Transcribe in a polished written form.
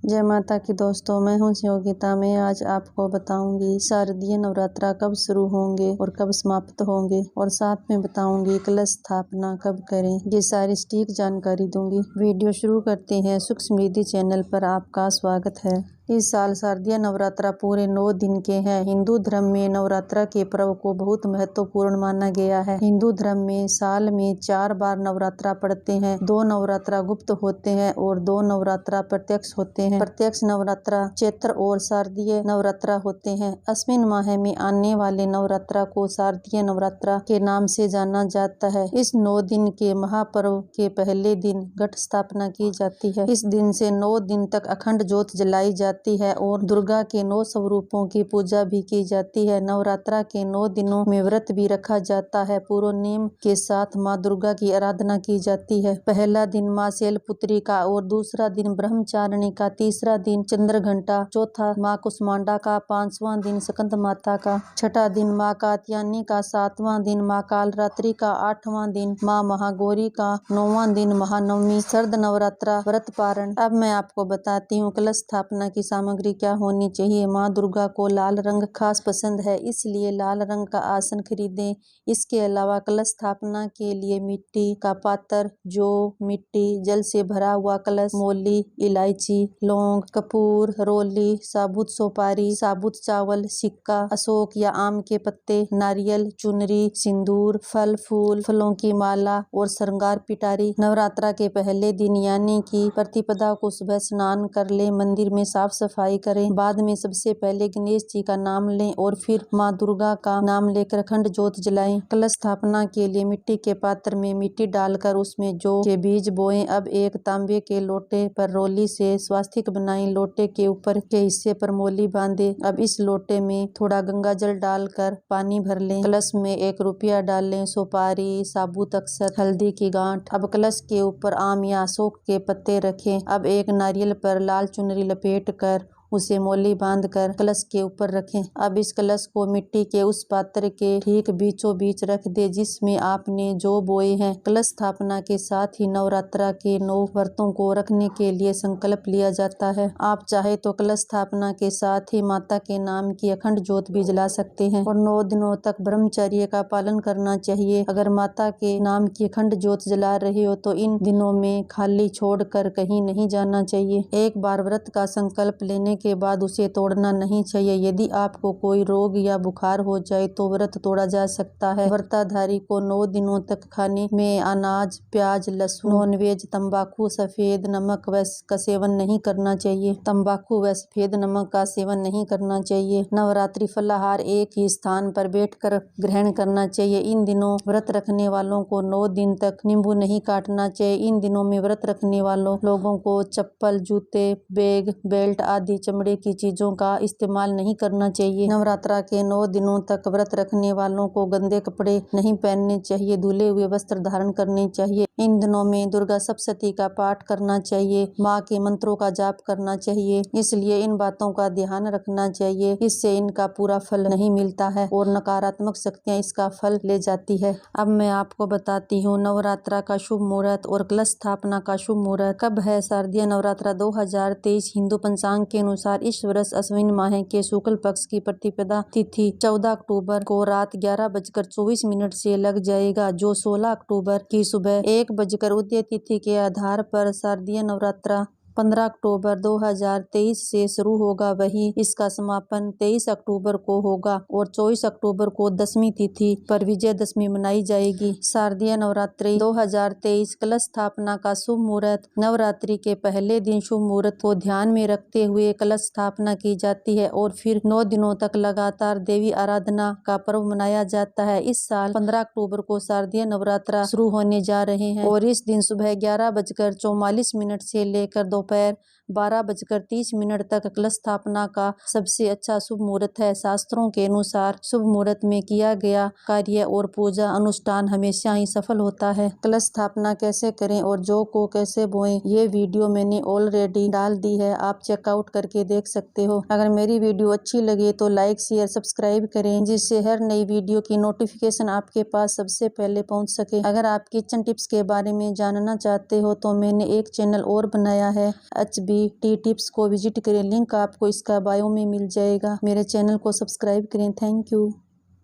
जय माता की दोस्तों, मैं हूं योगिता। मैं आज आपको बताऊंगी शारदीय नवरात्रा कब शुरू होंगे और कब समाप्त होंगे, और साथ में बताऊंगी कलश स्थापना कब करें। ये सारी सटीक जानकारी दूंगी। वीडियो शुरू करते हैं। सुख समृद्धि चैनल पर आपका स्वागत है। इस साल शारदीय नवरात्रा पूरे 9 दिन के हैं। हिंदू धर्म में नवरात्रा के पर्व को बहुत महत्वपूर्ण माना गया है। हिंदू धर्म में साल में 4 बार नवरात्रा पड़ते हैं। 2 नवरात्रा गुप्त होते हैं और 2 नवरात्रा प्रत्यक्ष होते हैं। प्रत्यक्ष नवरात्रा चैत्र और शारदीय नवरात्रा होते हैं। अश्विन माह में आने वाले नवरात्रा को शारदीय नवरात्रा के नाम से जाना जाता है। इस 9 दिन के महापर्व के पहले दिन घट स्थापना की जाती है। इस दिन से 9 दिन तक अखंड ज्योत जलाई जाती है और दुर्गा के 9 स्वरूपों की पूजा भी की जाती है। नवरात्रा के 9 दिनों में व्रत भी रखा जाता है। पूर्ण नियम के साथ माँ दुर्गा की आराधना की जाती है। पहला दिन माँ शैलपुत्री का और दूसरा दिन ब्रह्मचारिणी का, तीसरा दिन चंद्रघंटा, चौथा माँ कुष्मांडा का, 5वां दिन स्कंद माता का, छठा दिन माँ कात्यायनी का, 7वां दिन माँ कालरात्रि का, 8वां दिन माँ महागौरी का, 9वां दिन महानवमी। शरद नवरात्रा व्रत पारण। अब मैं आपको बताती हूँ कलश स्थापना की सामग्री क्या होनी चाहिए। माँ दुर्गा को लाल रंग खास पसंद है, इसलिए लाल रंग का आसन खरीदें। इसके अलावा कलश स्थापना के लिए मिट्टी का पात्र, जौ, मिट्टी, जल से भरा हुआ कलश, मौली, इलायची, लौंग, कपूर, रोली, साबुत सुपारी, साबुत चावल, सिक्का, अशोक या आम के पत्ते, नारियल, चुनरी, सिंदूर, फल फूल, फलों की माला और श्रृंगार पिटारी। नवरात्रा के पहले दिन यानी कि प्रतिपदा को सुबह स्नान कर ले, मंदिर में साफ सफाई करें। बाद में सबसे पहले गणेश जी का नाम लें और फिर माँ दुर्गा का नाम लेकर अखंड ज्योत जलाएं। कलश स्थापना के लिए मिट्टी के पात्र में मिट्टी डालकर उसमें जौ के बीज बोएं। अब एक तांबे के लोटे पर रोली से स्वास्तिक बनाएं। लोटे के ऊपर के हिस्से पर मौली बांधे। अब इस लोटे में थोड़ा गंगा जल डालकर पानी भर लें। कलश में 1 रुपया डालें, सुपारी, साबुत अक्षत, हल्दी की गांठ। अब कलश के ऊपर आम या अशोक के पत्ते रखें। अब एक नारियल पर लाल चुनरी लपेट कर उसे मौली बांधकर कलश के ऊपर रखें। अब इस कलश को मिट्टी के उस पात्र के ठीक बीचों बीच रख दे जिसमें आपने जौ बोए हैं। कलश स्थापना के साथ ही नवरात्रा के 9 व्रतों को रखने के लिए संकल्प लिया जाता है। आप चाहे तो कलश स्थापना के साथ ही माता के नाम की अखंड ज्योत भी जला सकते हैं और 9 दिनों तक ब्रह्मचर्य का पालन करना चाहिए। अगर माता के नाम की अखंड ज्योत जला रहे हो तो इन दिनों में खाली छोड़कर कहीं नहीं जाना चाहिए। एक बार व्रत का संकल्प लेने के बाद उसे तोड़ना नहीं चाहिए। यदि आपको कोई रोग या बुखार हो जाए तो व्रत तोड़ा जा सकता है। व्रताधारी को 9 दिनों तक खाने में अनाज, प्याज, लहसुन, नॉनवेज, तंबाकू, सफेद नमक का सेवन नहीं करना चाहिए। तंबाकू व सफेद नमक का सेवन नहीं करना चाहिए। नवरात्रि फलाहार एक ही स्थान पर बैठकर ग्रहण करना चाहिए। इन दिनों व्रत रखने वालों को 9 दिन तक नींबू नहीं काटना चाहिए। इन दिनों में व्रत रखने वालों लोगों को चप्पल, जूते, बैग, बेल्ट आदि चमड़े की चीजों का इस्तेमाल नहीं करना चाहिए। नवरात्रा के 9 दिनों तक व्रत रखने वालों को गंदे कपड़े नहीं पहनने चाहिए। धुले हुए वस्त्र धारण करने चाहिए। इन दिनों में दुर्गा सप्तशती का पाठ करना चाहिए। माँ के मंत्रों का जाप करना चाहिए। इसलिए इन बातों का ध्यान रखना चाहिए। इससे इनका पूरा फल नहीं मिलता है और नकारात्मक शक्तियाँ इसका फल ले जाती है। अब मैं आपको बताती हूँ नवरात्रा का शुभ मुहूर्त और कलश स्थापना का शुभ मुहूर्त कब है। शारदीय नवरात्रा 2023 हिंदू पंचांग के अनुसार इस वर्ष अश्विन माह के शुक्ल पक्ष की प्रतिपदा तिथि 14 अक्टूबर को रात 11:24 से लग जाएगा, जो 16 अक्टूबर की सुबह 1 उदय तिथि के आधार पर शारदीय नवरात्रा 15 अक्टूबर 2023 से शुरू होगा। वहीं इसका समापन 23 अक्टूबर को होगा और 24 अक्टूबर को दशमी तिथि पर विजयदशमी मनाई जाएगी। शारदीय नवरात्रि 2023 कलश स्थापना का शुभ मुहूर्त। नवरात्रि के पहले दिन शुभ मुहूर्त को ध्यान में रखते हुए कलश स्थापना की जाती है और फिर 9 दिनों तक लगातार देवी आराधना का पर्व मनाया जाता है। इस साल 15 अक्टूबर को शारदीय नवरात्रा शुरू होने जा रहे हैं और इस दिन सुबह 11:44 से लेकर दोपहर 12:30 तक कलश स्थापना का सबसे अच्छा शुभ मुहूर्त है। शास्त्रों के अनुसार शुभ मुहूर्त में किया गया कार्य और पूजा अनुष्ठान हमेशा ही सफल होता है। कलश स्थापना कैसे करें और जौ को कैसे बोएं, ये वीडियो मैंने ऑलरेडी डाल दी है, आप चेकआउट करके देख सकते हो। अगर मेरी वीडियो अच्छी लगे तो लाइक, शेयर, सब्सक्राइब करें, जिससे हर नई वीडियो की नोटिफिकेशन आपके पास सबसे पहले पहुंच सके। अगर आप किचन टिप्स के बारे में जानना चाहते हो तो मैंने एक चैनल और बनाया है, HB फ्री टी टिप्स को विजिट करें। लिंक आपको इसका बायो में मिल जाएगा। मेरे चैनल को सब्सक्राइब करें। Thank you.